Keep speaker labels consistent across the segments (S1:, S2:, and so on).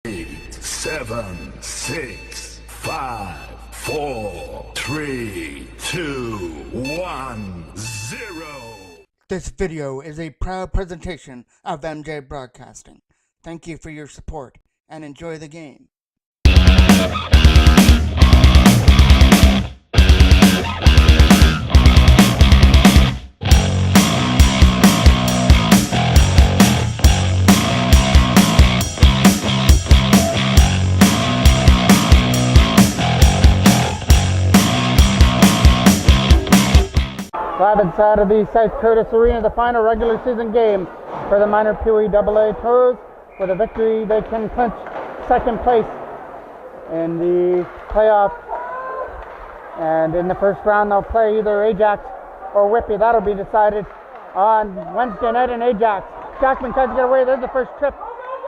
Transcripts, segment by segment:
S1: 8, 7, 6, 5, 4, 3, 2, 1, 0.
S2: This video is a proud presentation of MJ Broadcasting. Thank you for your support and enjoy the game. Live inside of the South Curtis Arena, the final regular season game for the minor Pee Wee AA Toros. With a victory, they can clinch second place in the playoff. And in the first round, they'll play either Ajax or Whippy. That'll be decided on Wednesday night in Ajax. Jackman tries to get away. There's the first trip.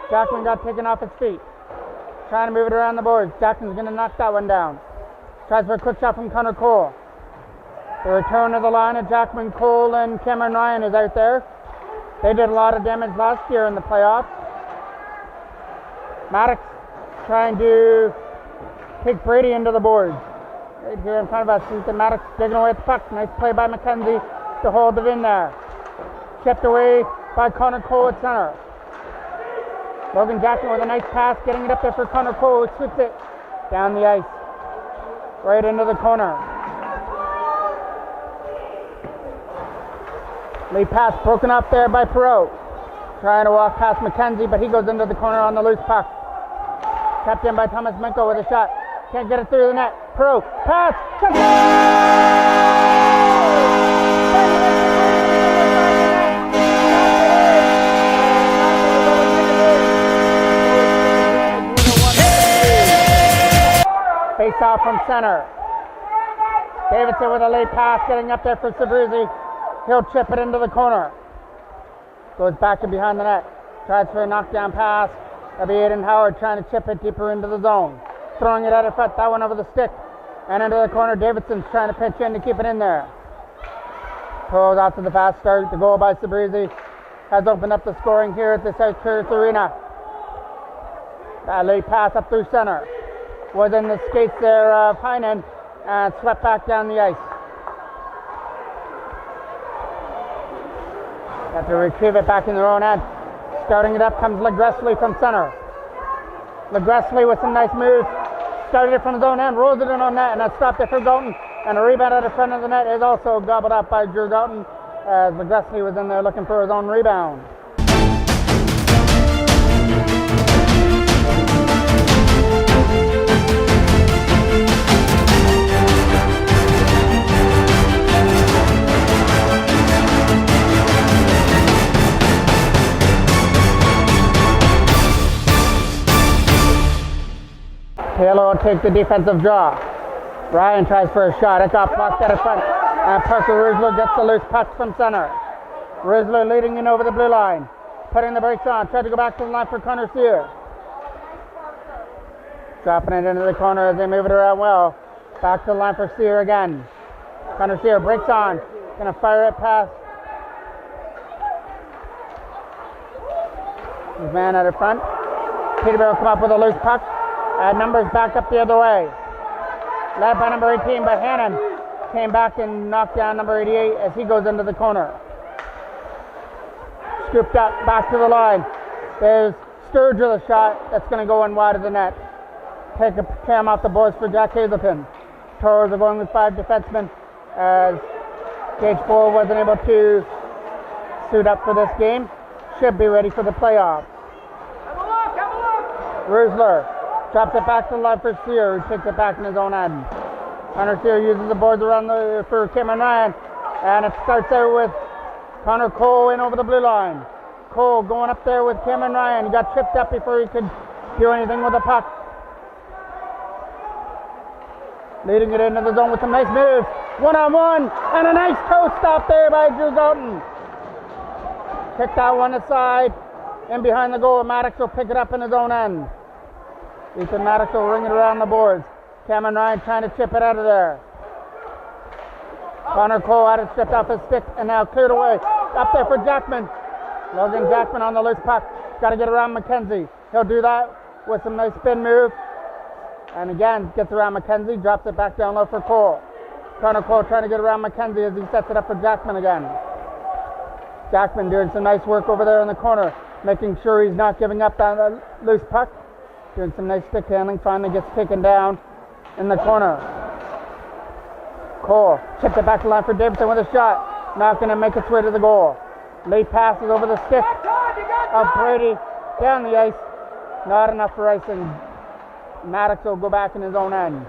S2: Jackman got taken off his feet. Trying to move it around the boards. Jackman's going to knock that one down. Tries for a quick shot from Connor Cole. The return of the line of Jackman, Cole, and Cameron Ryan is out there. They did a lot of damage last year in the playoffs. Maddox trying to take Brady into the boards. Right here in front of us, Ethan Maddox digging away at the puck. Nice play by McKenzie to hold it in there. Chipped away by Connor Cole at center. Logan Jackman with a nice pass, getting it up there for Connor Cole, who slips it down the ice. Right into the corner. Lead pass broken up there by Perot. Trying to walk past McKenzie, but he goes into the corner on the loose puck. Kept in by Thomas Minko with a shot. Can't get it through the net. Perot, pass! Face off from center. Davidson with a late pass, getting up there for Sabrizi. He'll chip it into the corner. Goes back to behind the net. Tries for a knockdown pass. That'll be Aiden Howard trying to chip it deeper into the zone. Throwing it out of front. That one over the stick. And into the corner. Davidson's trying to pinch in to keep it in there. Pulls out to the fast start. The goal by Sabrizi has opened up the scoring here at the South Curtis Arena. That late pass up through center. Was in the skates there of Heinen and swept back down the ice. Have to retrieve it back in their own end. Starting it up comes LeGressley from center. LeGressley with some nice moves. Started it from his own end, rolls it in on net, and that's stopped it for Galton. And a rebound at the front of the net is also gobbled up by Drew Galton, as LeGressley was in there looking for his own rebound. Taylor will take the defensive draw. Ryan tries for a shot. It got blocked out of front. And Parker Rizzler gets the loose puck from center. Rizzler leading in over the blue line. Putting the brakes on. Tried to go back to the line for Connor Sear. Dropping it into the corner as they move it around well. Back to the line for Sear again. Connor Sear breaks on. Going to fire it past his man out of front. Peterborough come up with a loose puck. Numbers back up the other way. Led by number 18 by Hannon. Came back and knocked down number 88 as he goes into the corner. Scooped up back to the line. There's Sturge with a shot that's going to go in wide of the net. Take a cam off the boards for Jack Hazelton. Toros are going with 5 defensemen as Gage Bull wasn't able to suit up for this game. Should be ready for the playoffs. Rizzler drops it back to the line for Sear, who takes it back in his own end. Connor Sear uses the boards around for Cameron Ryan, and it starts out with Connor Cole in over the blue line. Cole going up there with Cameron Ryan. He got tripped up before he could do anything with the puck. Leading it into the zone with some nice moves. One-on-one, and a nice toe stop there by Drew Galton. Kick that one aside, in behind the goal. Maddox will pick it up in his own end. Ethan Maddox will ring it around the boards. Cameron Ryan trying to chip it out of there. Connor Cole had it stripped off his stick and now cleared away. Up there for Jackman. Logan Jackman on the loose puck. Got to get around McKenzie. He'll do that with some nice spin move. And again, gets around McKenzie, drops it back down low for Cole. Connor Cole trying to get around McKenzie as he sets it up for Jackman again. Jackman doing some nice work over there in the corner, making sure he's not giving up on a loose puck. Doing some nice stick handling, finally gets taken down in the corner. Cole chipped it back to the line for Davidson with a shot. Not going to make its way to the goal. Late passes over the stick of Brady down the ice. Not enough for icing. Maddox will go back in his own end.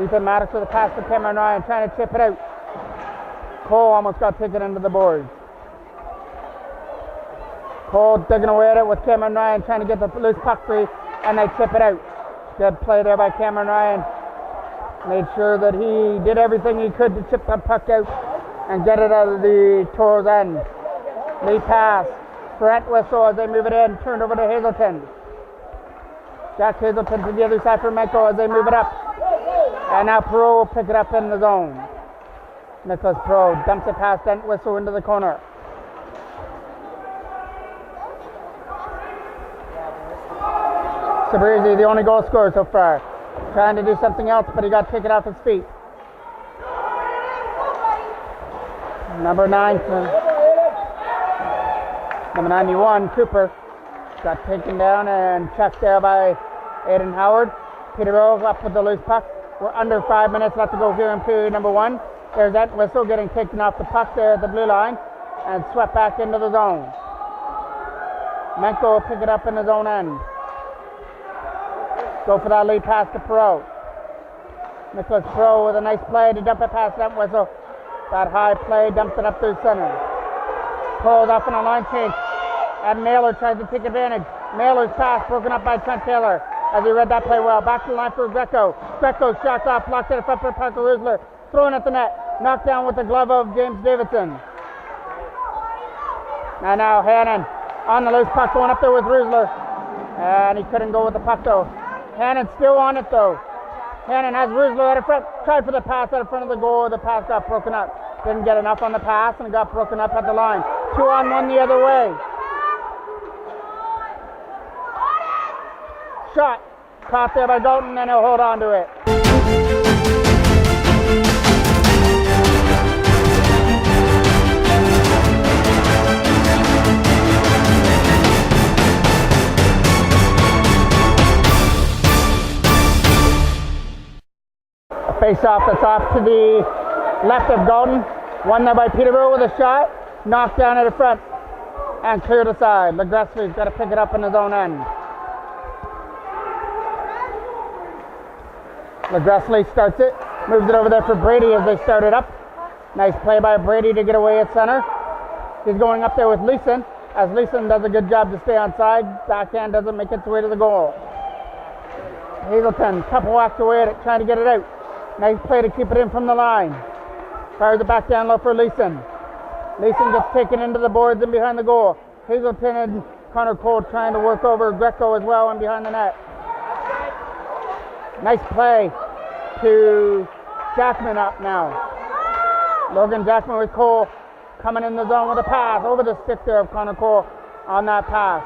S2: Ethan Maddox with a pass to Cameron Ryan, trying to chip it out. Cole almost got taken into the boards. Cole digging away at it with Cameron Ryan, trying to get the loose puck free, and they chip it out. Good play there by Cameron Ryan. Made sure that he did everything he could to chip that puck out and get it out of the Toros end. Lead pass for Entwistle as they move it in, turned over to Hazelton. Jack Hazelton to the other side for Menko as they move it up. And now Perot will pick it up in the zone. Nicholas Perot dumps it past Entwistle into the corner. Sabrizi, the only goal scorer so far. Trying to do something else, but he got taken off his feet. Number 91, Cooper, got taken down and checked there by Aiden Howard. Peterborough up with the loose puck. We're under 5 minutes left to go here in period number 1. There's Entwistle getting taken off the puck there at the blue line and swept back into the zone. Menko will pick it up in his own end. Go for that lead pass to Perot. Nicholas Perot with a nice play to dump it past Entwistle. That high play dumps it up through center. Pulls off on a line change, and Mailer tries to take advantage. Mailer's pass broken up by Trent Taylor as he read that play well. Back to the line for Greco. Greco's shot off, blocked it up for Parker Rusler. Thrown at the net, knocked down with the glove of James Davidson. And now Hannon on the loose puck going up there with Rusler. And he couldn't go with the puck though. Hannon still on it though. Hannon has Rusler out of front, tried for the pass out in front of the goal. The pass got broken up. Didn't get enough on the pass and it got broken up at the line. 2-on-1 the other way. Shot caught there by Dalton and he'll hold on to it. Face off that's off to the left of Galton. Won there by Peterborough with a shot. Knocked down at the front and cleared aside. LeGressley's got to pick it up in his own end. LeGressley starts it. Moves it over there for Brady as they start it up. Nice play by Brady to get away at center. He's going up there with Leeson as Leeson does a good job to stay on side. Backhand doesn't make its way to the goal. Hazelton, couple walks away at it, trying to get it out. Nice play to keep it in from the line. Fires it back down low for Leeson. Leeson gets taken into the boards and behind the goal. Hazelton and Connor Cole trying to work over Greco as well and behind the net. Nice play to Jackman up now. Logan Jackman with Cole coming in the zone with a pass over the stick there of Connor Cole on that pass.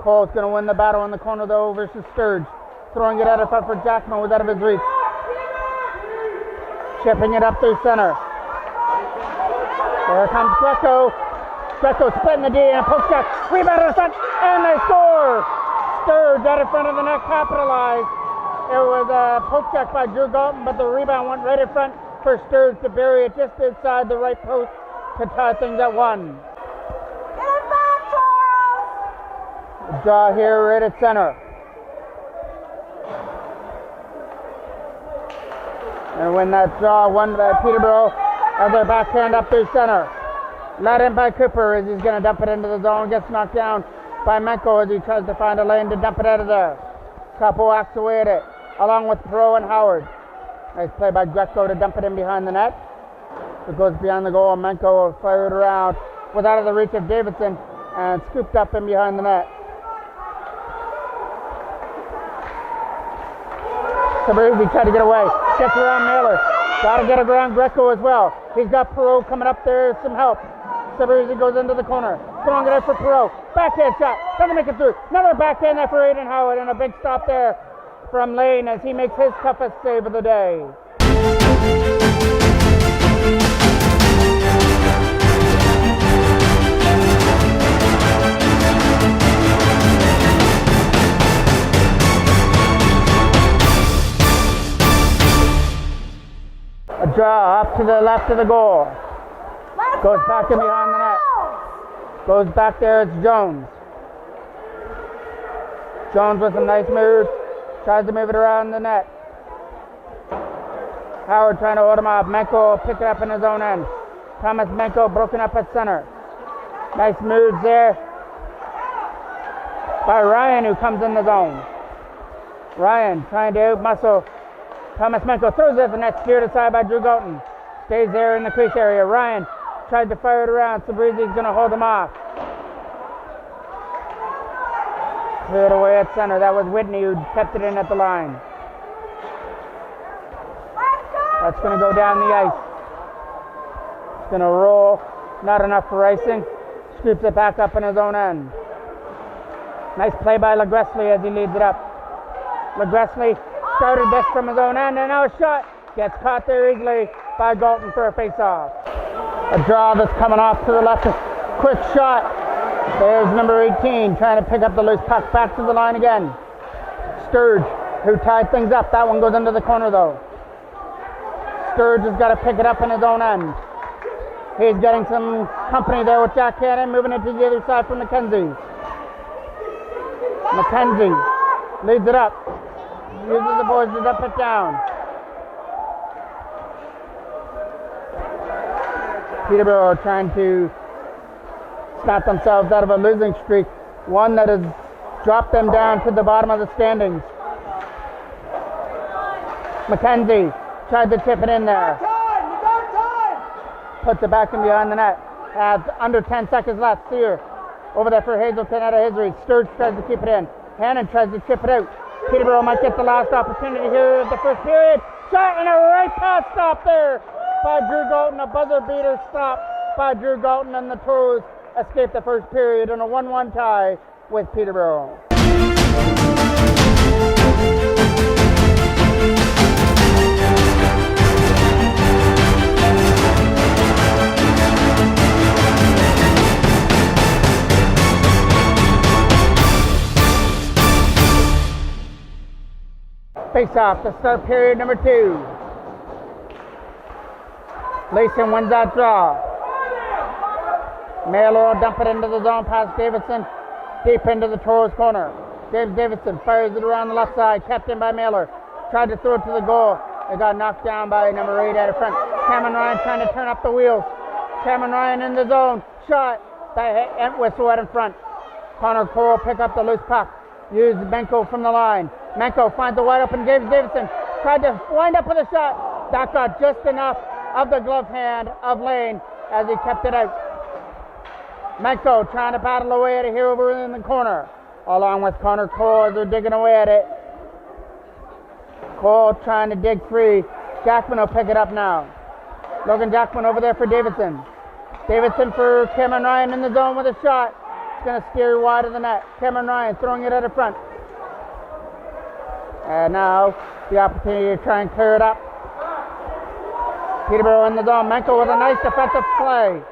S2: Cole's going to win the battle in the corner though versus Sturge. Throwing it out of front for Jackman was out of his reach. Chipping it up through center. There comes Greco. Greco splitting the D and a poke check. Rebound in front and they score. Sturge out in front of the net capitalized. It was a poke check by Drew Galton, but the rebound went right in front for Sturge to bury it just inside the right post to tie things at 1. Get it back, Toros! Draw here right at center. And when that draw won by Peterborough as their backhand up through center. Led in by Cooper as he's going to dump it into the zone. Gets knocked down by Menko as he tries to find a lane to dump it out of there. Couple walks away at it, along with Perot and Howard. Nice play by Greco to dump it in behind the net. It goes behind the goal and Menko will fire it around. Was out of the reach of Davidson and scooped up in behind the net. Sabrizi tried to get away. Gets around Mailer. Got to get around Greco as well. He's got Perot coming up there. Some help. Sabrizi goes into the corner. Throwing it out for Perot. Backhand shot. Doesn't make it through. Another backhand there for Aiden Howard, and a big stop there from Lane as he makes his toughest save of the day. A draw up to the left of the goal. Goes back in behind the net. Goes back there, it's Jones. Jones with some nice moves. Tries to move it around the net. Howard trying to hold him off. Menko will pick it up in his own end. Thomas Menko broken up at center. Nice moves there by Ryan, who comes in the zone. Ryan trying to out-muscle Thomas Menko. Throws it at the net, steered aside by Drew Golton. Stays there in the crease area. Ryan tried to fire it around. Sabrizi's going to hold him off. Cleared away at center. That was Whitney who kept it in at the line. That's going to go down the ice. It's going to roll. Not enough for icing. Scoops it back up in his own end. Nice play by LeGressley as he leads it up. LeGressley started this from his own end, and now a shot. Gets caught there easily by Galton for a face-off. A draw that's coming off to the left. Quick shot. There's number 18 trying to pick up the loose puck. Back to the line again. Sturge, who tied things up. That one goes into the corner though. Sturge has got to pick it up in his own end. He's getting some company there with Jack Cannon, moving it to the other side from McKenzie. McKenzie leads it up. Uses the boards to dump it down. Peterborough trying to snap themselves out of a losing streak, one that has dropped them down to the bottom of the standings. McKenzie tried to tip it in there. Puts it back in behind the net. Under 10 seconds left. Sear over there for Hazelton out of his reach. Sturge tries to keep it in. Hannon tries to chip it out. Peterborough might get the last opportunity here of the first period. Shot and a right pass stop there by Drew Galton. A buzzer beater stop by Drew Galton, and the Toros escape the first period in a 1-1 tie with Peterborough. Face off to start period number 2. Leeson wins that draw. Mailer will dump it into the zone past Davidson, deep into the Toros corner. James Davidson fires it around the left side, kept in by Mailer. Tried to throw it to the goal. It got knocked down by number 8 out of front. Cameron Ryan trying to turn up the wheels. Cameron Ryan in the zone. Shot. That whistle out in front. Connor Cole pick up the loose puck. Use Menko from the line. Menko finds the wide open James Davidson. Tried to wind up with a shot. That got just enough of the glove hand of Lane as he kept it out. Menko trying to battle away at it here over in the corner, along with Connor Cole as they're digging away at it. Cole trying to dig free. Jackman will pick it up now. Logan Jackman over there for Davidson. Davidson for Cameron Ryan in the zone with a shot. It's going to steer wide of the net. Cameron Ryan throwing it at the front. And now the opportunity to try and clear it up. Peterborough in the zone. Menko with a nice defensive play.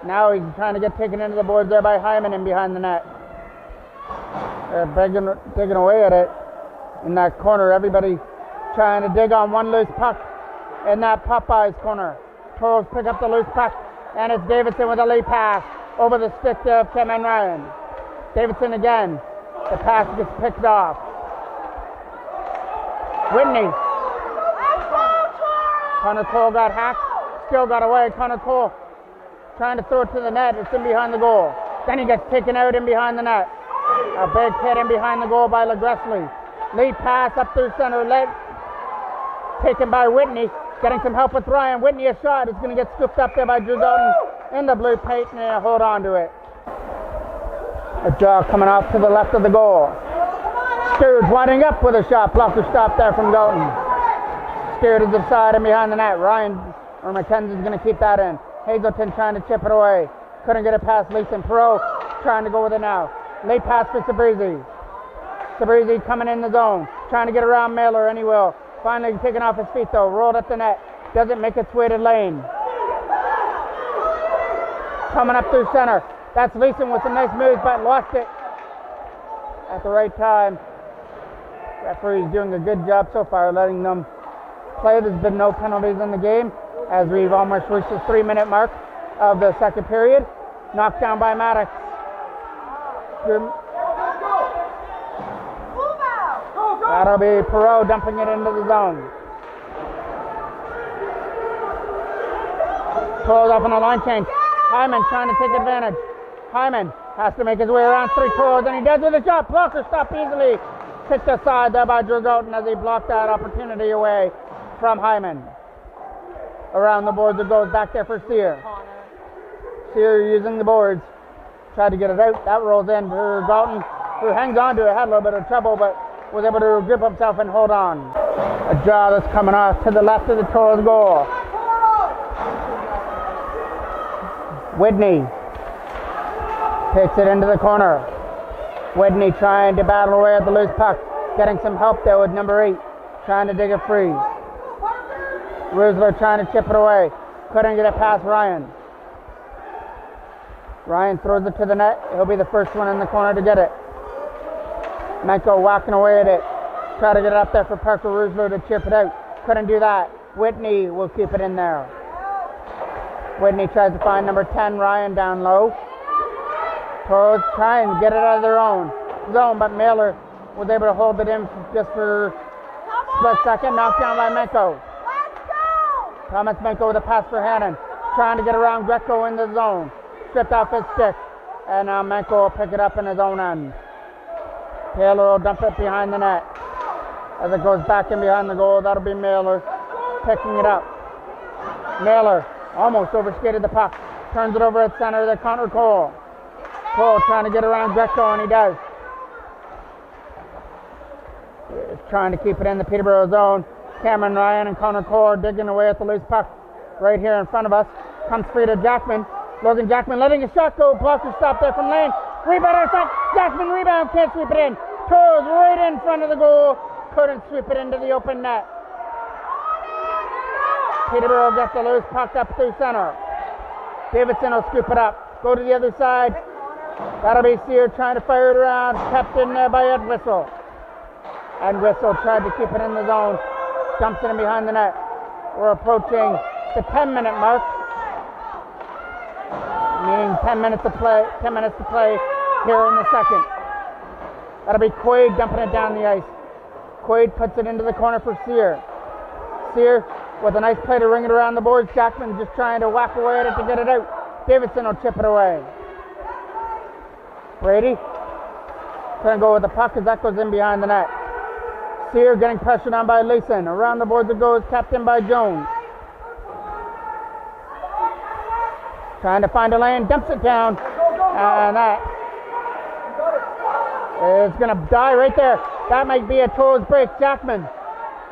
S2: Now he's trying to get taken into the boards there by Hyman in behind the net. They're digging away at it in that corner. Everybody trying to dig on one loose puck in that Popeyes corner. Toros pick up the loose puck, and it's Davidson with a lead pass over the stick of Cameron Ryan. Davidson again. The pass gets picked off. Whitney. Connor Cole got hacked. Still got away. Connor Cole trying to throw it to the net. It's in behind the goal. Then he gets taken out in behind the net. A big hit in behind the goal by LeGressley. Lead pass up through center. Taken by Whitney. Getting some help with Ryan. Whitney a shot. It's going to get scooped up there by Drew Dalton in the blue paint, and he'll hold on to it. A draw coming off to the left of the goal. Sturge winding up with a shot. Blocker stop there from Galton. Steered to the side and behind the net. Ryan or McKenzie's going to keep that in. Hazelton trying to chip it away. Couldn't get it past Leeson. Perot trying to go with it now. Late pass for Sabrizi. Sabrizi coming in the zone, trying to get around Mailer, and he will. Finally taken off his feet though, rolled up the net. Doesn't make its way to lane. Coming up through center. That's Leeson with some nice moves, but lost it at the right time. Referee's doing a good job so far, letting them play. There's been no penalties in the game, as we've almost reached the 3-minute mark of the second period. Knocked down by Maddox. That'll be Perot dumping it into the zone. Pulls up on a line change. Hyman trying to take advantage. Hyman has to make his way around 3 Toros, and he does with a shot. Blocker stop easily. Kicked aside there by Drew Golden as he blocked that opportunity away from Hyman. Around the boards it goes, back there for Sear. Sear using the boards. Tried to get it out. That rolls in to Galton, who hangs on to it. Had a little bit of trouble, but was able to grip himself and hold on. A draw that's coming off to the left of the Toros goal. Whitney takes it into the corner. Whitney trying to battle away at the loose puck. Getting some help there with number 8. Trying to dig it free. Roosler trying to chip it away. Couldn't get it past Ryan. Ryan throws it to the net. He'll be the first one in the corner to get it. Menko whacking away at it. Try to get it up there for Parker Roosler to chip it out. Couldn't do that. Whitney will keep it in there. Whitney tries to find number 10, Ryan, down low. Toros trying to get it out of their own zone, but Mailer was able to hold it in just for a split second. Knocked down by Menko. Thomas Menko with a pass for Hannon. Trying to get around Greco in the zone. Stripped off his stick. And now Menko will pick it up in his own end. Taylor will dump it behind the net. As it goes back in behind the goal, that'll be Mailer picking it up. Mailer almost overskated the puck. Turns it over at center to Connor Cole. Cole trying to get around Greco, and he does. He's trying to keep it in the Peterborough zone. Cameron Ryan and Connor Cole are digging away at the loose puck right here in front of us. Comes free to Jackman. Logan Jackman letting his shot go. Blocker stop there from lane. Rebound in front. Jackman rebound. Can't sweep it in. Toros right in front of the goal. Couldn't sweep it into the open net. Peterborough gets the loose puck up through center. Davidson will scoop it up. Go to the other side. That'll be Sear trying to fire it around. Kept in there by Ed Whistle. And Whistle tried to keep it in the zone. Dumps it in behind the net. We're approaching the 10-minute mark. Meaning 10 minutes to play here in the second. That'll be Quaid dumping it down the ice. Quaid puts it into the corner for Sear. Sear with a nice play to ring it around the boards. Jackman just trying to whack away at it to get it out. Davidson will chip it away. Brady couldn't go with the puck as that goes in behind the net. Sear getting pressured on by Leeson. Around the boards it goes, kept in by Jones. Trying to find a lane, dumps it down, and that is going to die right there. That might be a Toros break. Jackman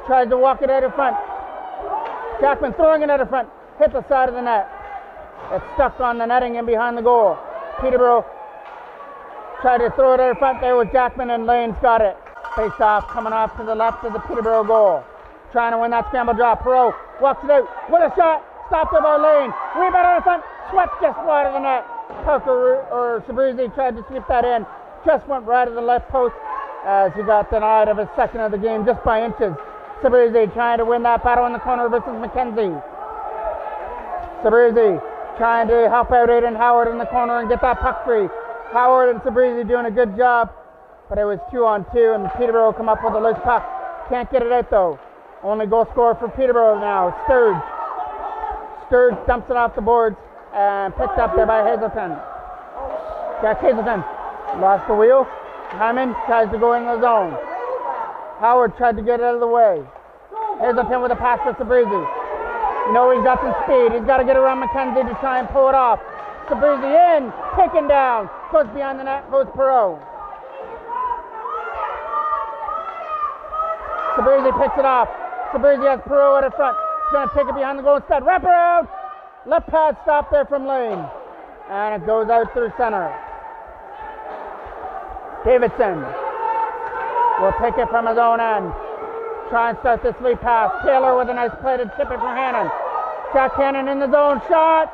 S2: tries to walk it out of front. Jackman throwing it out of front, hit the side of the net. It's stuck on the netting and behind the goal. Peterborough tried to throw it out of front. There was Jackman, and Lane's got it. Face off, coming off to the left of the Peterborough goal. Trying to win that scramble draw. Perot walks it out with a shot. Stopped there by Lane. Rebound out of front. Swept just wide of the net. Parker or Sabrizi tried to sweep that in. Just went right of the left post as he got denied of his second of the game just by inches. Sabrizi trying to win that battle in the corner versus McKenzie. Sabrizi trying to help out Aiden Howard in the corner and get that puck free. Howard and Sabrizi doing a good job, but it was 2-on-2 and Peterborough come up with a loose puck. Can't get it out though. Only goal scorer for Peterborough now, Sturge. Sturge dumps it off the boards and picked up there by Hazelton. Jack Hazelton lost the wheel. Hyman tries to go in the zone. Howard tried to get it out of the way. Hazelton with a pass for Sabrizi. No, he's got some speed. He's got to get around McKenzie to try and pull it off. Sabrizi in, taken down. Goes behind the net, goes Perot. Sabrizi picks it off. Sabrizi has Perot at the front. He's going to take it behind the goal instead. Wrap around. Left pad stop there from Lane. And it goes out through center. Davidson will take it from his own end. Try and start this lead pass. Taylor with a nice play to chip it from Hannon. Jack Hannon in the zone. Shot.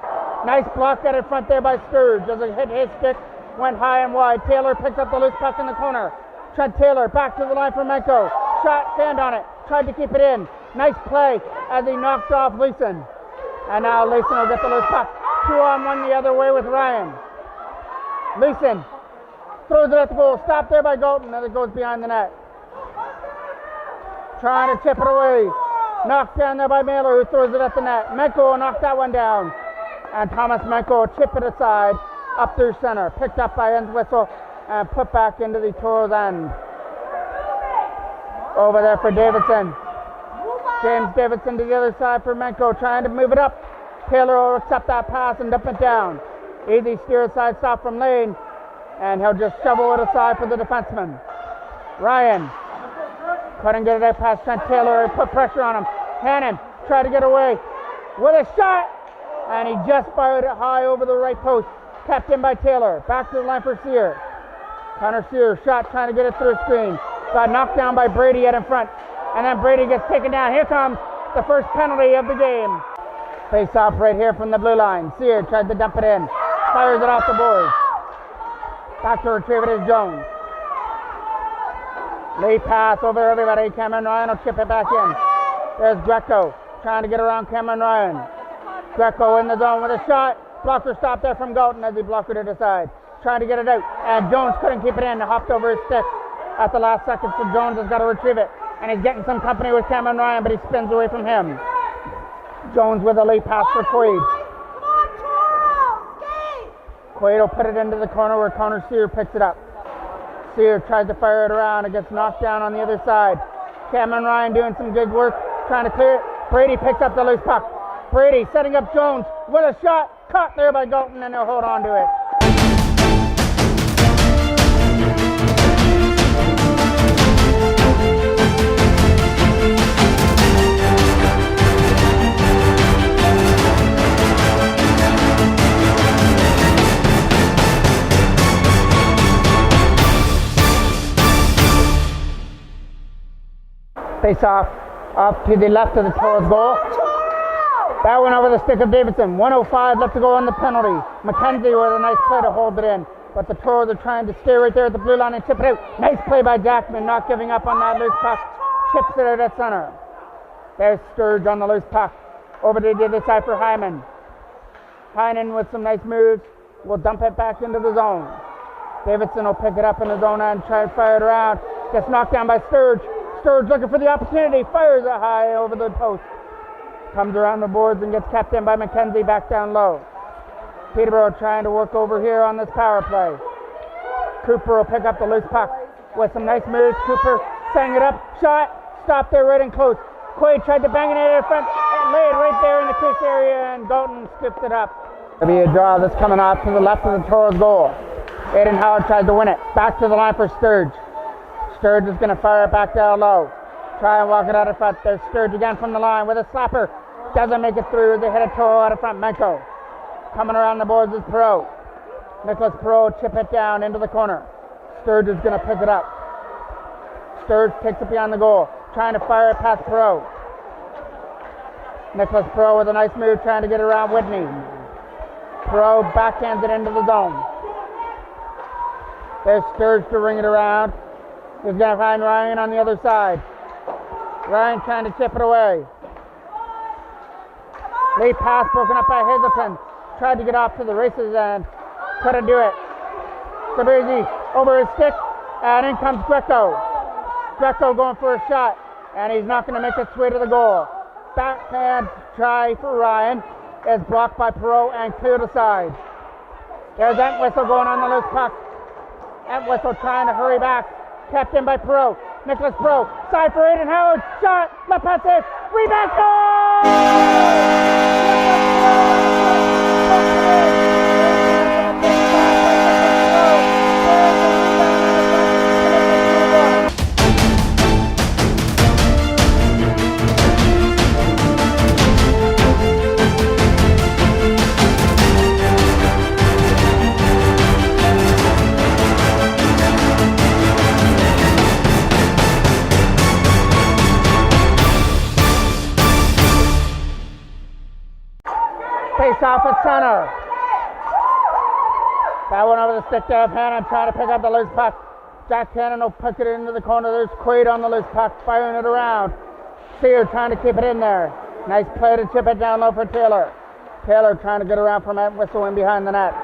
S2: Nice block out in front there by Sturge. As it hit his stick, went high and wide. Taylor picked up the loose puck in the corner. Trent Taylor back to the line for Menko. Shot, stand on it. Tried to keep it in. Nice play as he knocked off Leeson. And now Leeson will get the loose puck. 2-on-1 the other way with Ryan. Leeson throws it at the goal. Stopped there by Golden as it goes behind the net. Trying to chip it away. Knocked down there by Mailer, who throws it at the net. Menko will knock that one down. And Thomas Menko will chip it aside up through center. Picked up by Entwistle and put back into the Toros end. Over there for Davidson. James Davidson to the other side for Menko, trying to move it up. Taylor will accept that pass and dump it down. Easy steer aside stop from Lane. And he'll just shovel it aside for the defenseman. Ryan couldn't get it out past Trent Taylor. He put pressure on him. Hannon tried to get away with a shot. And he just fired it high over the right post. Kept in by Taylor. Back to the line for Sear. Connor Sear shot trying to get it through a screen. Got knocked down by Brady out in front. And then Brady gets taken down. Here comes the first penalty of the game. Face off right here from the blue line. Sear tried to dump it in. Fires it off the boards. Back to retrieve it is Jones. Late pass over everybody. Cameron Ryan will chip it back in. There's Greco trying to get around Cameron Ryan. Greco in the zone with a shot. Blocker stop there from Galton as he blocked it aside. Trying to get it out. And Jones couldn't keep it in. Hopped over his stick at the last second. So Jones has got to retrieve it. And he's getting some company with Cameron Ryan, but he spins away from him. Jones with a late pass for Quaid. Quaid will put it into the corner where Connor Sear picks it up. Sear tries to fire it around. It gets knocked down on the other side. Cameron Ryan doing some good work, trying to clear it. Brady picks up the loose puck. Brady setting up Jones with a shot. Caught there by Galton, and they'll hold on to it. Face off to the left of the Toros goal. That went over the stick of Davidson. 1:05 left to go on the penalty. McKenzie with a nice play to hold it in. But the Toros are trying to stay right there at the blue line and chip it out. Nice play by Jackman, not giving up on that loose puck. Chips it out at center. There's Sturge on the loose puck. Over to the other side for Hyman. Hyman with some nice moves will dump it back into the zone. Davidson will pick it up in his own end, try to fire it around. Gets knocked down by Sturge. Sturge looking for the opportunity, fires it high over the post. Comes around the boards and gets kept in by McKenzie back down low. Peterborough trying to work over here on this power play. Cooper will pick up the loose puck with some nice moves. Cooper setting it up, shot, stopped there right and close. Quaid tried to bang it in front and lay it right there in the crease area, and Galton scooped it up. There'll be a draw that's coming off to the left of the Toros goal. Aiden Howard tried to win it. Back to the line for Sturge. Sturge is going to fire it back down low. Try and walk it out of front. There's Sturge again from the line with a slapper. Doesn't make it through. They hit a Toro out of front. Menko. Coming around the boards is Perot. Nicholas Perot chip it down into the corner. Sturge is going to pick it up. Sturge takes it behind the goal. Trying to fire it past Perot. Nicholas Perot with a nice move trying to get around Whitney. Perot backhands it into the zone. There's Sturge to ring it around. He's going to find Ryan on the other side. Ryan trying to chip it away. Late pass broken up by Hazelton. Tried to get off to the races and couldn't do it. Sabrizi over his stick, and in comes Greco. Greco going for a shot, and he's not going to make its way to the goal. Backhand try for Ryan is blocked by Perot and cleared aside. There's Entwistle going on the loose puck. Entwistle trying to hurry back. Kept in by Perot. Nicholas Perot. Side for Aiden Howard. Shot. Left pass it. Rebound. Face off at center. That one over the stick there of Hannon trying to pick up the loose puck. Jack Hannon will pick it into the corner. There's Quaid on the loose puck, firing it around. Sear trying to keep it in there. Nice play to chip it down low for Taylor. Taylor trying to get around from Entwistle in behind the net.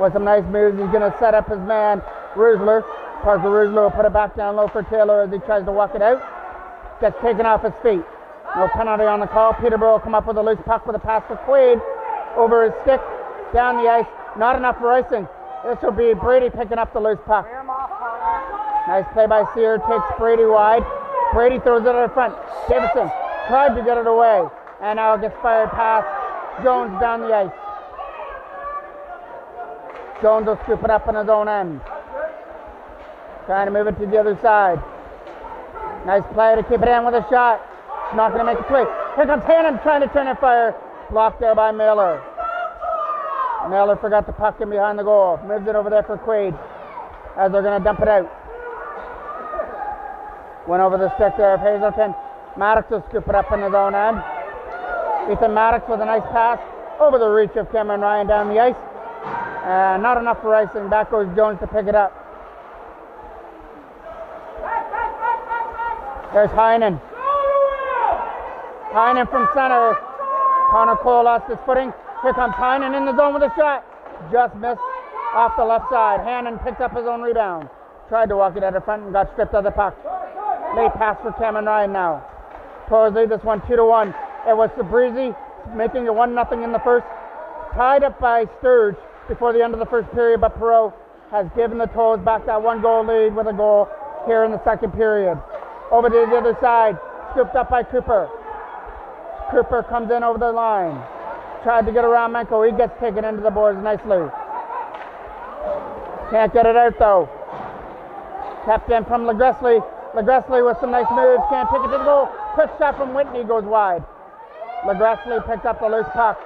S2: With some nice moves, he's going to set up his man, Rusler. Parker Rusler will put it back down low for Taylor as he tries to walk it out. Gets taken off his feet. No penalty on the call. Peterborough will come up with a loose puck with a pass for Quaid. Over his stick, down the ice. Not enough for icing. This will be Brady picking up the loose puck. Nice play by Sear, takes Brady wide. Brady throws it out front. Davison tried to get it away, and now gets fired past Jones down the ice. Jones will scoop it up on his own end. Trying to move it to the other side. Nice play to keep it in with a shot. Not going to make a play. Here comes Hannon trying to turn and fire. Blocked there by Mailer. Mailer forgot the puck in behind the goal. Moves it over there for Quaid as they're going to dump it out. Went over the stick there of Hazelton. Maddox will scoop it up in his own end. Ethan Maddox with a nice pass over the reach of Cameron Ryan down the ice. Not enough for icing. Back goes Jones to pick it up. There's Heinen. Heinen from center. Connor Cole lost his footing. Here comes Heinen in the zone with a shot. Just missed off the left side. Hannon picked up his own rebound. Tried to walk it out of front and got stripped of the puck. Late pass for Cameron Ryan now. Toros lead this one 2-1. It was Sabrizi making it 1-0 in the first. Tied up by Sturge before the end of the first period, but Perot has given the Toros back that 1-goal lead with a goal here in the second period. Over to the other side, scooped up by Cooper. Cooper comes in over the line. Tried to get around Menko. He gets taken into the boards nicely. Can't get it out though. Kept in from LeGressley. LeGressley with some nice moves. Can't take it to the goal. Quick shot from Whitney goes wide. LeGressley picked up the loose puck.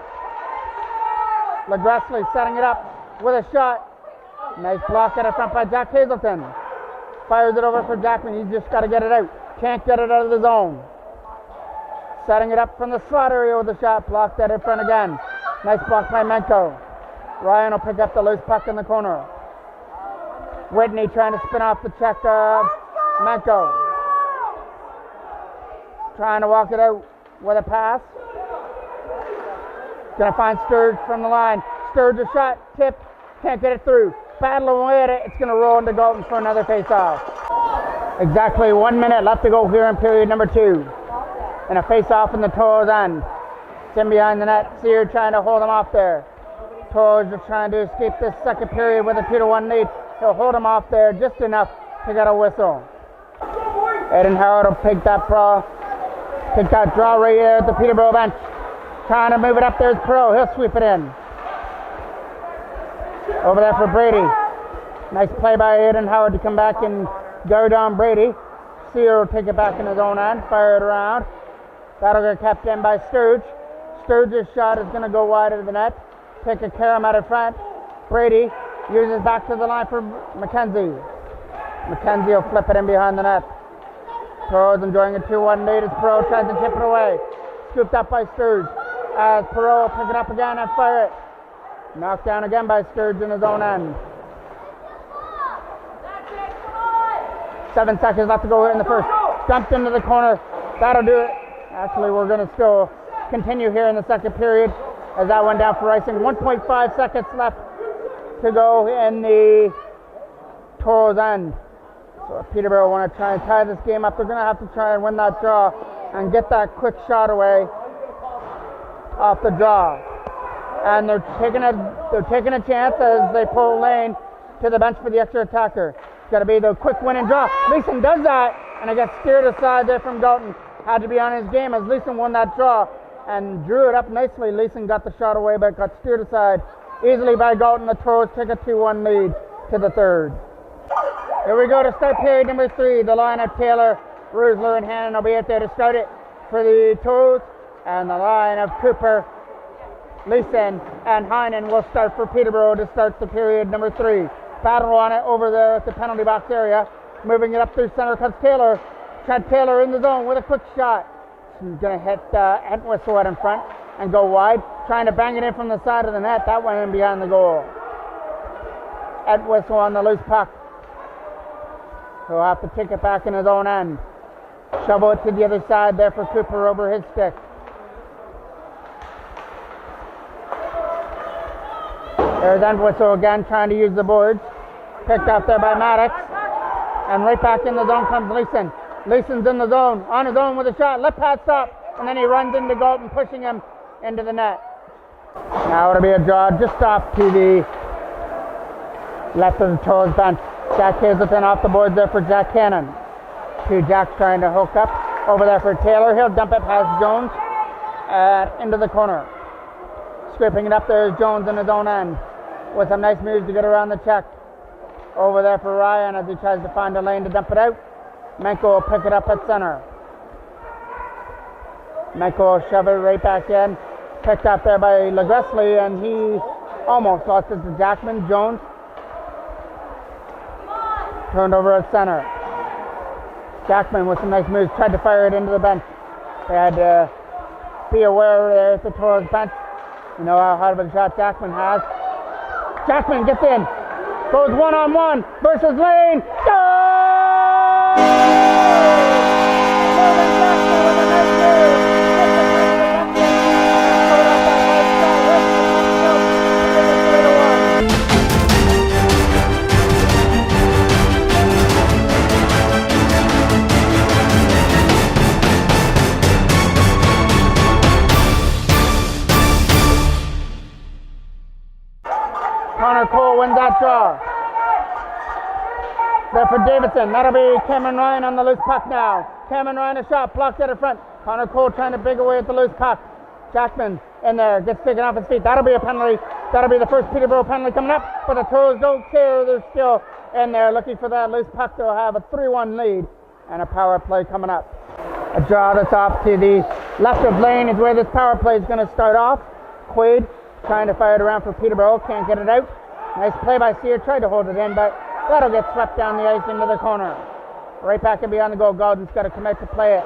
S2: LeGressley setting it up with a shot. Nice block out of front by Jack Hazelton. Fires it over for Jackman. He's just got to get it out. Can't get it out of the zone. Setting it up from the slot area with a shot. Blocked that in front again. Nice block by Menko. Ryan will pick up the loose puck in the corner. Whitney trying to spin off the check of Menko. Trying to walk it out with a pass. Going to find Sturge from the line. Sturge a shot. Tipped. Can't get it through. Battle away at it. It's going to roll into Galton for another face-off. Exactly 1 minute left to go here in period number 2. And a face-off in the Toros end. It's in behind the net. Sear trying to hold him off there. Toros just trying to escape this second period with a 2-1 lead. He'll hold him off there just enough to get a whistle. Aiden Howard will take that draw right here at the Peterborough bench. Trying to move it up. There's Pro. He'll sweep it in. Over there for Brady. Nice play by Aiden Howard to come back and guard on Brady. Sear will take it back in his own end. Fire it around. That'll get kept in by Sturge. Sturge's shot is going to go wide of the net. Take a carom out of front. Brady uses back to the line for McKenzie. McKenzie will flip it in behind the net. Perot's enjoying a 2-1 lead as Perot tries to chip it away. Scooped up by Sturge. As Perot will pick it up again and fire it. Knocked down again by Sturge in his own end. 7 seconds left to go here in the first. Dumped into the corner. That'll do it. Actually, we're going to still continue here in the second period as that went down for icing. 1.5 seconds left to go in the Toros end. So if Peterborough want to try and tie this game up, they're going to have to try and win that draw and get that quick shot away off the draw. And they're taking a chance as they pull Lane to the bench for the extra attacker. It's got to be the quick win and draw. Leeson does that, and it gets steered aside there from Galton. Had to be on his game as Leeson won that draw and drew it up nicely. Leeson got the shot away, but got steered aside easily by Galton. The Toros take a 2-1 lead to the third. Here we go to start period number 3. The line of Taylor, Rusler, and Hannon will be out there to start it for the Toros. And the line of Cooper, Leeson, and Heinen will start for Peterborough to start the period number 3. Battle on it over there at the penalty box area. Moving it up through center comes Taylor. Trent Taylor in the zone with a quick shot. He's going to hit Entwistle out in front. and go wide, trying to bang it in from the side of the net. That went in behind the goal. Entwistle on the loose puck. He'll have to kick it back in his own end. Shovel it to the other side there for Cooper over his stick. There's Entwistle again trying to use the boards. Picked up there by Maddox. And right back in the zone comes Leeson. Leeson's in the zone, on his own with a shot. Left pad stop. And then he runs into Galton, pushing him into the net. Now it'll be a draw just off to the left of the Toros bench. Jack Hazelton off the boards there for Jack Cannon. Two Jacks trying to hook up. Over there for Taylor. He'll dump it past Jones into the corner. Scraping it up there is Jones in his own end with some nice moves to get around the check. Over there for Ryan as he tries to find a lane to dump it out. Menko will pick it up at center. Menko will shove it right back in. Picked up there by LeGresley, and he almost lost it to Jackman. Jones turned over at center. Jackman with some nice moves, tried to fire it into the bench. They had to be aware there at the Toros bench. You know how hard of a shot Jackman has. Jackman gets in. Goes one-on-one versus Lane. Goal! Morgan Jackman with a nice move. Connor Cole wins that draw. There for Davidson. That'll be Cameron Ryan on the loose puck now. Cameron Ryan a shot, blocked at the front. Connor Cole trying to big away at the loose puck. Jackman in there, gets taken off his feet. That'll be a penalty. That'll be the first Peterborough penalty coming up. But the Toros don't care. They're still in there looking for that loose puck. They'll have a 3-1 lead and a power play coming up. A draw that's off to the left of lane is where this power play is going to start off. Quaid trying to fire it around for Peterborough, can't get it out. Nice play by Sear, tried to hold it in, but that'll get swept down the ice into the corner. Right back and beyond the goal, Galton's got to commit to play it.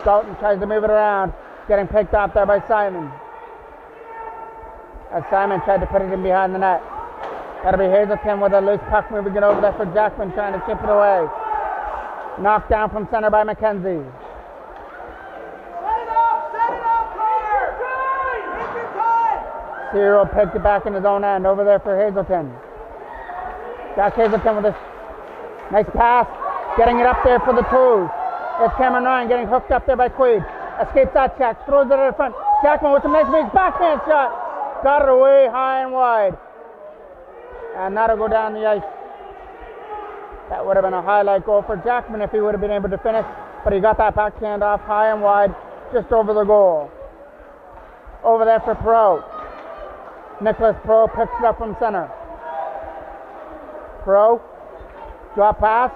S2: Galton tries to move it around, getting picked off there by Simon. As Simon tried to put it in behind the net. That'll be Hazelton with a loose puck moving it over there for Jackman, trying to chip it away. Knocked down from center by McKenzie. Sear will pick it back in his own end. Over there for Hazelton. Jack Hazelton with a nice pass. Getting it up there for the Toros. It's Cameron Ryan getting hooked up there by Quaid. Escapes that check. Throws it at the front. Jackman with some nice moves. Backhand shot. Got it away high and wide. And that'll go down the ice. That would have been a highlight goal for Jackman if he would have been able to finish. But he got that backhand off high and wide just over the goal. Over there for Pro. Nicholas Pro picks it up from center. Pro, drop pass.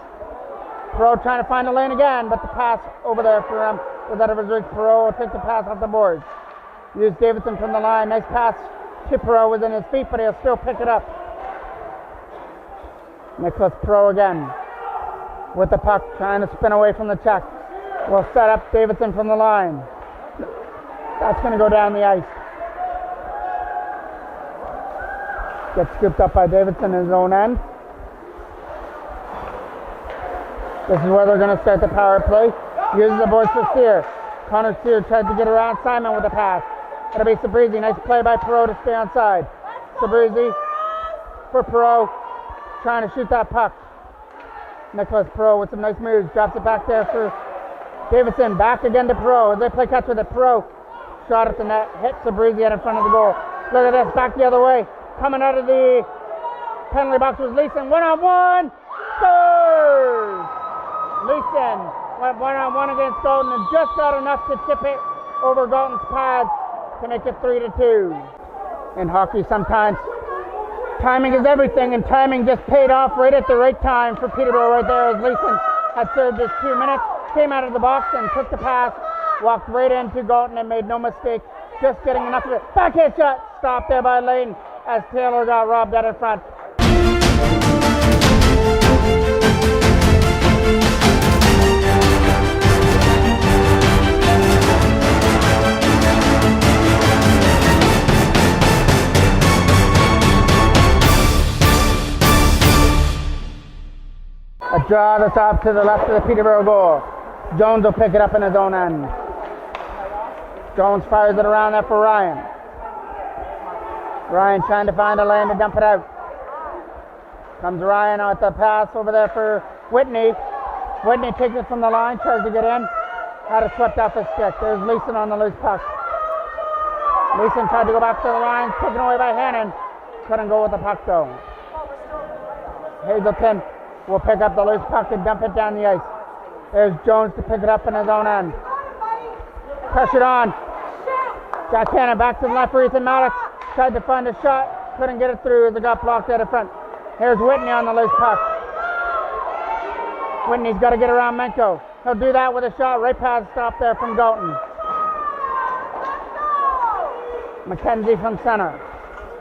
S2: Pro trying to find a lane again, but the pass over there for him was out of his reach. Pro will take the pass off the boards. Use Davidson from the line. Nice pass to Pro within his feet, but he'll still pick it up. Nicholas Pro again with the puck, trying to spin away from the check. Will set up Davidson from the line. That's going to go down the ice. Gets scooped up by Davidson in his own end. This is where they're going to start the power play. Uses the boards for Sear. Connor Sear tries to get around Simon with a pass. It'll be Sabrizi. Nice play by Perot to stay on side. Sabrizi for Perot. Trying to shoot that puck. Nicholas Perot with some nice moves. Drops it back there for Davidson. Back again to Perot as they play catch with it. Perot shot at the net. Hit Sabrizi out in front of the goal. Look at this. Back the other way. Coming out of the penalty box was Leeson. One-on-one. Scores! Leeson went one-on-one against Galton and just got enough to tip it over Galton's pad to make it 3-2. In hockey, sometimes timing is everything, and timing just paid off right at the right time for Peterborough right there as Leeson had served his 2 minutes, came out of the box and took the pass, walked right into Galton and made no mistake, just getting enough of it. Backhand shot, stopped there by Lane as Taylor got robbed out in front. draw this off to the left of the Peterborough goal. Jones will pick it up in his own end. Jones fires it around there for Ryan. Ryan trying to find a lane to dump it out. Comes Ryan with the pass over there for Whitney. Whitney takes it from the line, tries to get in. Had it swept off his stick. There's Leeson on the loose puck. Leeson tried to go back to the line, taken away by Hannon. Couldn't go with the puck though. Hazelton will pick up the loose puck and dump it down the ice. There's Jones to pick it up in his own end. Pressured on. Jack Cannon back to the left for Ethan Maddox. Tried to find a shot. Couldn't get it through as it got blocked out of front. Here's Whitney on the loose puck. Whitney's got to get around Menko. He'll do that with a shot. Right past stop there from Galton. McKenzie from center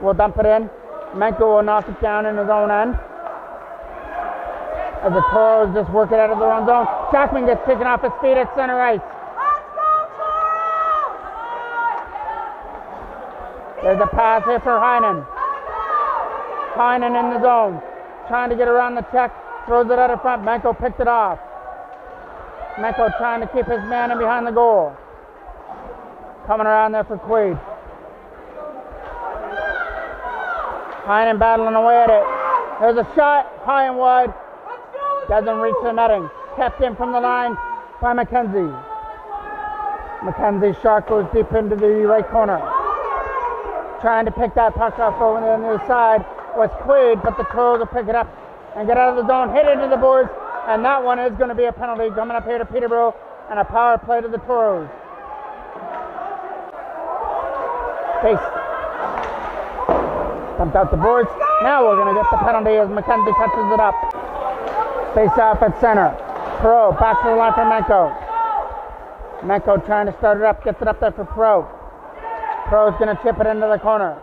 S2: will dump it in. Menko will knock it down in his own end. As the Toros just work it out of their own zone. Jackman gets taken off his feet at center ice. There's a pass here for Heinen. Heinen in the zone. Trying to get around the check. Throws it out of front. Menko picked it off. Menko trying to keep his man in behind the goal. Coming around there for Quaid. Heinen battling away at it. There's a shot. High and wide. Doesn't reach the netting. Kept in from the line by McKenzie. McKenzie's shot goes deep into the right corner. Trying to pick that puck up over on the other side was Quaid, but the Toros will pick it up and get out of the zone, hit into the boards, and that one is going to be a penalty coming up here to Peterborough and a power play to the Toros. Face. Dumped out the boards. Now we're going to get the penalty as McKenzie touches it up. Face off at center. Pro back to the line for Menko. Menko trying to start it up, gets it up there for Pro. Pro's going to chip it into the corner.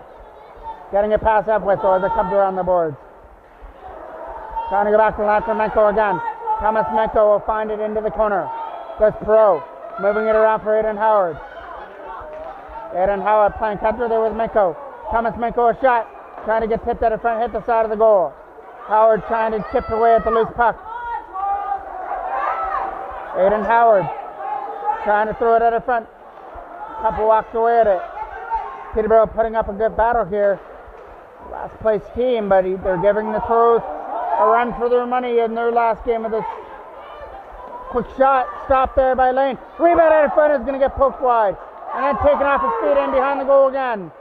S2: Getting it past that whistle as it comes around the boards. Trying to go back to the line for Menko again. Thomas Menko will find it into the corner. There's Pro. Moving it around for Aiden Howard. Aiden Howard playing catcher there with Menko. Thomas Menko a shot. Trying to get tipped out of front, hit the side of the goal. Howard trying to chip away at the loose puck. Aiden Howard trying to throw it out of front. Couple walks away at it. Peterborough putting up a good battle here. Last place team, but they're giving the Toros a run for their money in their last game of this. Quick shot, stopped there by Lane. Rebound out of front is going to get poked wide. And then taken off his feet in behind the goal again.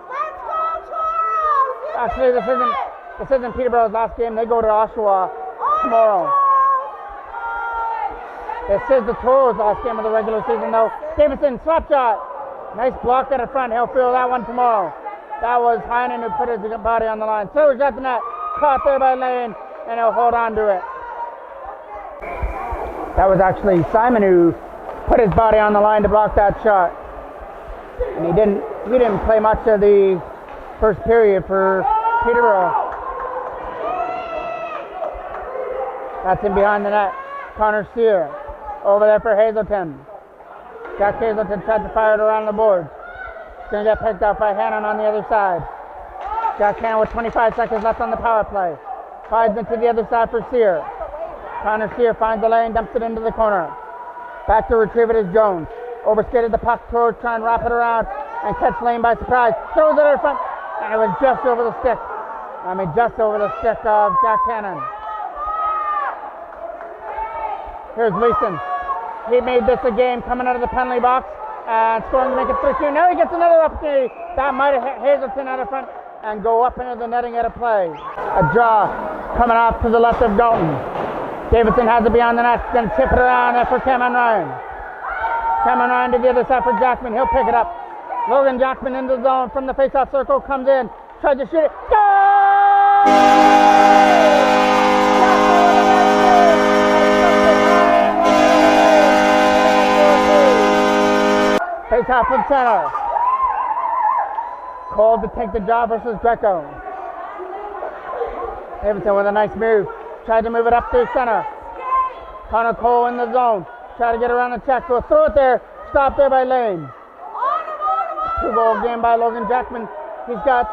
S3: Let's go, Toros!
S2: Actually, this isn't Peterborough's last game. They go to Oshawa tomorrow. This is the Toros' last game of the regular season, though. Davidson, slap shot. Nice block at the front. He'll feel that one tomorrow. That was Heinen who put his body on the line. Throws at the net. Caught there by Lane, and he'll hold on to it. That was actually Simon who put his body on the line to block that shot. And he didn't play much of the first period for Peterborough. That's in behind the net. Connor Sear over there for Hazelton. Jack Hazelton tried to fire it around the board. It's going to get picked up by Hannon on the other side. Jack Hannon with 25 seconds left on the power play. Finds it to the other side for Sear. Connor Sear finds the lane, dumps it into the corner. Back to retrieve it is Jones. Overskated the puck, Toros try and wrap it around and catch Lane by surprise. Throws it in front, and it was just over the stick. Just over the stick of Jack Hannon. Here's Leeson. He made this a game coming out of the penalty box and scoring to make it 3-2. Now he gets another opportunity. That might have hit Hazelton out of front and go up into the netting at a play. A draw coming off to the left of Galton. Davidson has it beyond the net. Going to tip it around there for Cameron Ryan. Cameron Ryan to the other side for Jackman. He'll pick it up. Logan Jackman into the zone from the face-off circle. Comes in. Tries to shoot it. Goal! Face-off from center. Called to take the job versus Greco. Davidson with a nice move. Tried to move it up through center. Connor Cole in the zone. Tried to get around the check. So throw it there. Stopped there by Lane. 2-goal game by Logan Jackman. He's got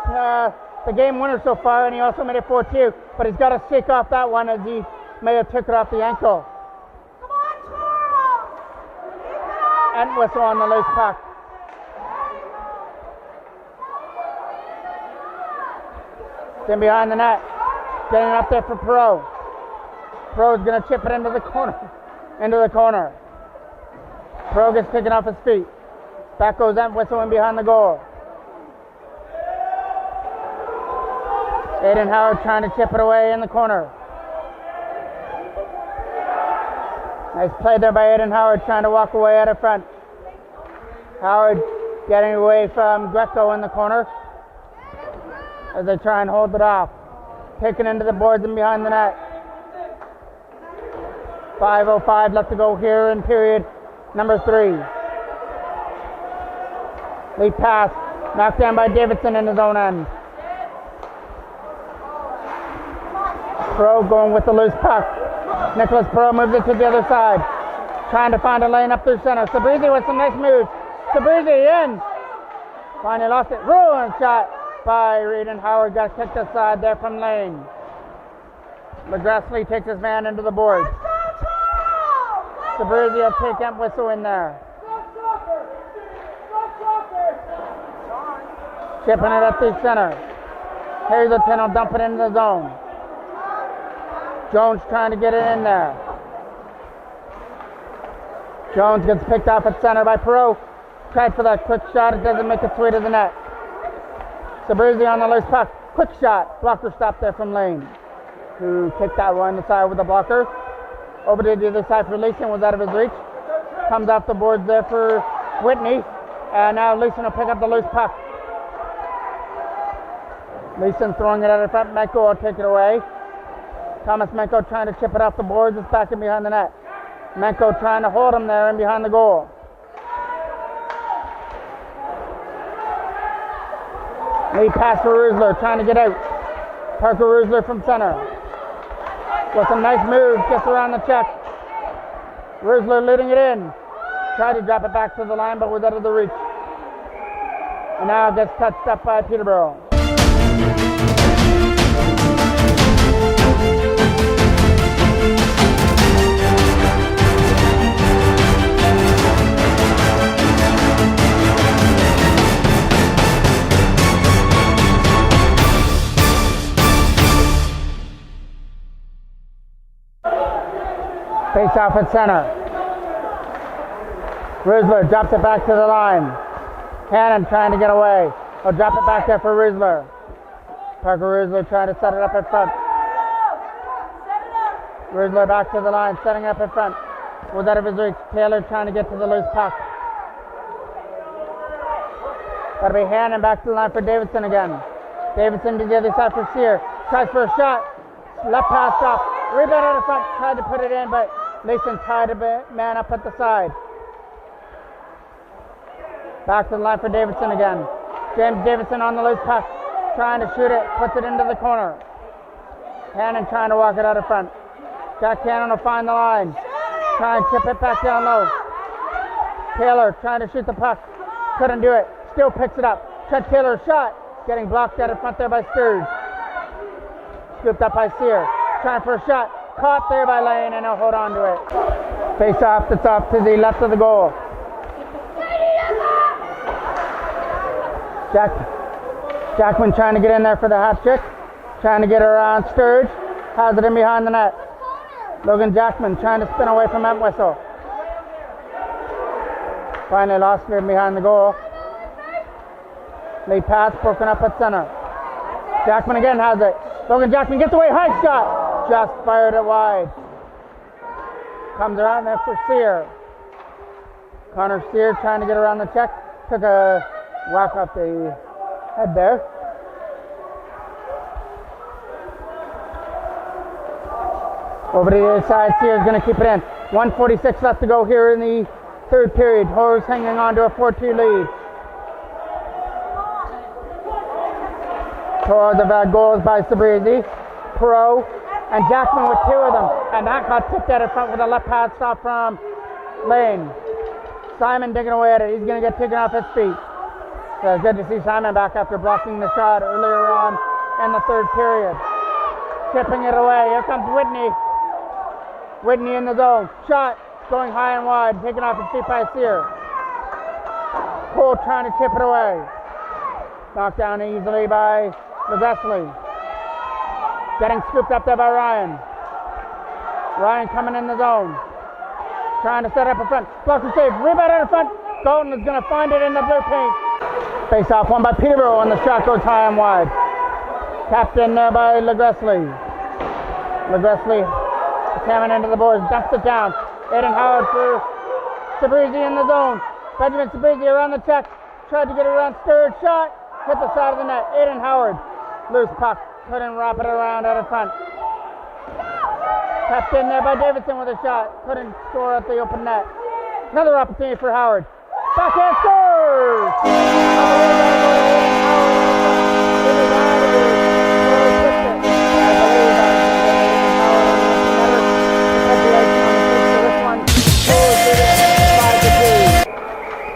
S2: the game winner so far, and he also made it 4-2. But he's got to shake off that one as he may have took it off the ankle.
S3: Come on, Toros! Keep it up!
S2: And whistle on the loose puck. It's in behind the net. Getting up there for Peterborough. Peterborough is going to chip it into the corner. Peterborough gets taken off his feet. Back goes Entwistle in behind the goal. Aiden Howard trying to chip it away in the corner. Nice play there by Aiden Howard trying to walk away out of front. Howard getting away from Greco in the corner as they try and hold it off. Taken into the boards and behind the net. 5:05 left to go here in period number 3. Lead pass, knocked down by Davidson in his own end. Peterborough going with the loose puck. Nicholas Peterborough moves it to the other side. Trying to find a lane up through center. Sabrizi with some nice moves. Sabrizi in. Finally lost it. Ruined shot by Reed and Howard. Got kicked aside there from lane. McGressley takes his man into the board. Sabrizi will take Entwistle in there. Chipping it up through center. Hazelton will dump it into the zone. Jones trying to get it in there. Jones gets picked off at center by Peterborough. Tried for that quick shot. It doesn't make its way to the net. Sabrizi on the loose puck. Quick shot. Blocker stop there from Lane, who kicked that one inside with the blocker. Over to the other side for Leeson. Was out of his reach. Comes off the boards there for Whitney. And now Leeson will pick up the loose puck. Leeson throwing it out of front. Menko will take it away. Thomas Menko trying to chip it off the boards. It's back in behind the net. Menko trying to hold him there and behind the goal. Lead pass for Rusler trying to get out. Parker Rusler from center. With some nice moves, gets around the check. Rusler leading it in. Tried to drop it back to the line but was out of the reach. And now gets touched up by Peterborough. Face off at center. Rusler drops it back to the line. Cannon trying to get away. He'll drop it back there for Rusler. Parker Rusler trying to set it up in front. Rusler back to the line, setting up in front. Was out of his reach. Taylor trying to get to the loose puck. That'll be Hannon back to the line for Davidson again. Davidson to the other side for Sear. Tries for a shot. Left pass off. Rebound out of front. Tried to put it in, but Leeson tied a man up at the side. Back to the line for Davidson again. James Davidson on the loose puck. Trying to shoot it. Puts it into the corner. Cannon trying to walk it out of front. Jack Cannon will find the line. Try and chip it back down low. Taylor trying to shoot the puck. Couldn't do it. Still picks it up. Trent Taylor's shot. Getting blocked out in front there by Sturge. Scooped up by Sear. Trying for a shot. Caught there by Lane and he'll hold on to it. Face off. That's off to the left of the goal. Jackman trying to get in there for the hat trick. Trying to get around Sturge. Has it in behind the net. Logan Jackman trying to spin away from Entwistle. Finally lost it in behind the goal. Lead pass broken up at center. Jackman again has it. Logan Jackman gets away. High shot. Just fired it wide. Comes around there for Sear. Connor Sear trying to get around the check. Took a whack off the head there. Over to the other side, Sear's going to keep it in. 1:46 left to go here in the third period. Toros hanging on to a 4-2 lead. Toros have had goals by Sabrizi, Peterborough, and Jackman with two of them. And that got tipped out in front with a left pad stop from Lane. Simon digging away at it. He's going to get taken off his feet. So it's good to see Simon back after blocking the shot earlier on in the third period. Chipping it away. Here comes Whitney. Whitney in the zone. Shot going high and wide. Taken off his feet by Sear. Cole trying to chip it away. Knocked down easily by Levesley. Getting scooped up there by Ryan. Ryan coming in the zone. Trying to set up in front. Block and save. Rebound out in front. Dalton is going to find it in the blue paint. Face off one by Peterborough, and the shot goes high and wide. Tapped in there by Legresley. Legresley coming into the boards. Dumps it down. Aiden Howard for Sabrizi in the zone. Benjamin Sabrizi around the check. Tried to get it around. Stirred shot. Hit the side of the net. Aiden Howard. Loose puck. Couldn't wrap it around out in front. Tapped in there by Davidson with a shot. Couldn't score at the open net. Another opportunity for Howard. Backhand scores!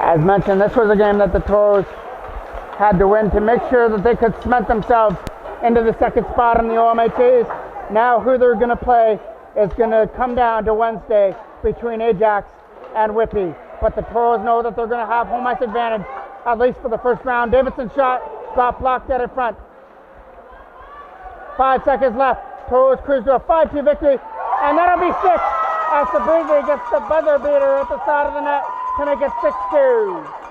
S2: As mentioned, this was a game that the Toros had to win to make sure that they could cement themselves into the second spot in the OMHAs. Now who they're going to play is going to come down to Wednesday between Ajax and Whitby. But the Toros know that they're going to have home ice advantage, at least for the first round. Davidson shot got blocked out in front. 5 seconds left. Toros cruise to a 5-2 victory, and that'll be 6 as Sabrizi gets the buzzer beater at the side of the net to make it 6-2.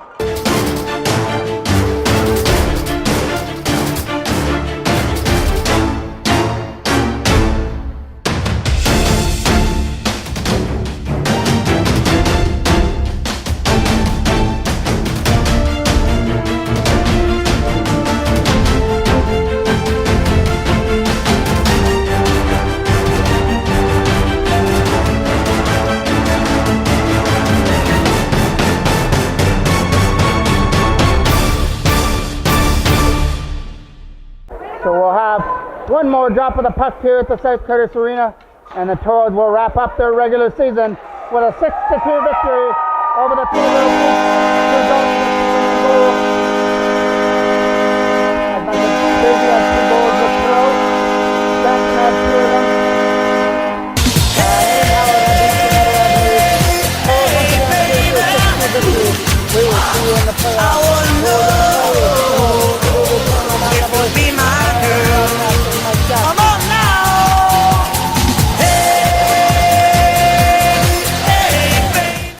S2: So we'll have one more drop of the puck here at the South Curtis Arena, and the Toros will wrap up their regular season with a 6-2 victory over the Peterborough.